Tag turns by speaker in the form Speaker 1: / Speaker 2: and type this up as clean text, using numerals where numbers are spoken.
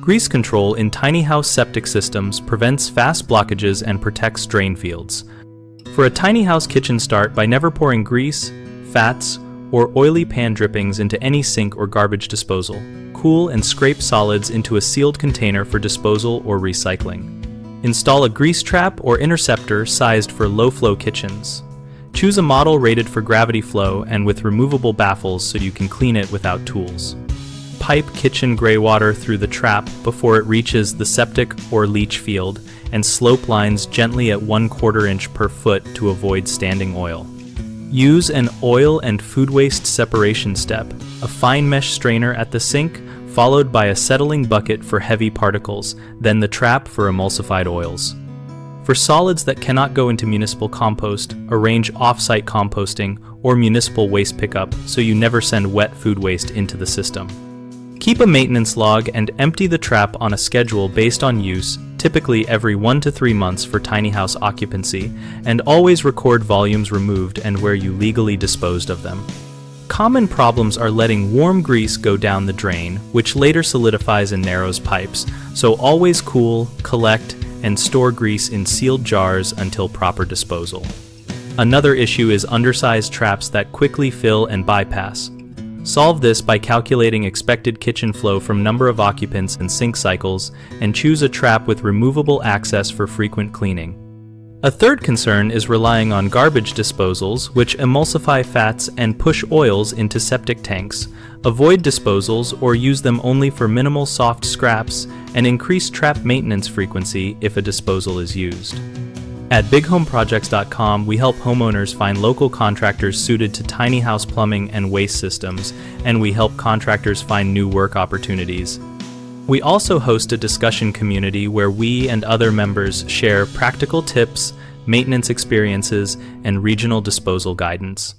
Speaker 1: Grease control in tiny house septic systems prevents fast blockages and protects drain fields. For a tiny house kitchen, start by never pouring grease, fats, or oily pan drippings into any sink or garbage disposal. Cool and scrape solids into a sealed container for disposal or recycling. Install a grease trap or interceptor sized for low-flow kitchens. Choose a model rated for gravity flow and with removable baffles so you can clean it without tools. Pipe kitchen graywater through the trap before it reaches the septic or leach field, and slope lines gently at 1/4 inch per foot to avoid standing oil. Use an oil and food waste separation step, a fine mesh strainer at the sink, followed by a settling bucket for heavy particles, then the trap for emulsified oils. For solids that cannot go into municipal compost, arrange offsite composting or municipal waste pickup so you never send wet food waste into the system. Keep a maintenance log and empty the trap on a schedule based on use, typically every 1 to 3 months for tiny house occupancy, and always record volumes removed and where you legally disposed of them. Common problems are letting warm grease go down the drain, which later solidifies and narrows pipes, so always cool, collect, and store grease in sealed jars until proper disposal. Another issue is undersized traps that quickly fill and bypass. Solve this by calculating expected kitchen flow from number of occupants and sink cycles, and choose a trap with removable access for frequent cleaning. A third concern is relying on garbage disposals, which emulsify fats and push oils into septic tanks. Avoid disposals or use them only for minimal soft scraps, and increase trap maintenance frequency if a disposal is used. At bighomeprojects.com, we help homeowners find local contractors suited to tiny house plumbing and waste systems, and we help contractors find new work opportunities. We also host a discussion community where we and other members share practical tips, maintenance experiences, and regional disposal guidance.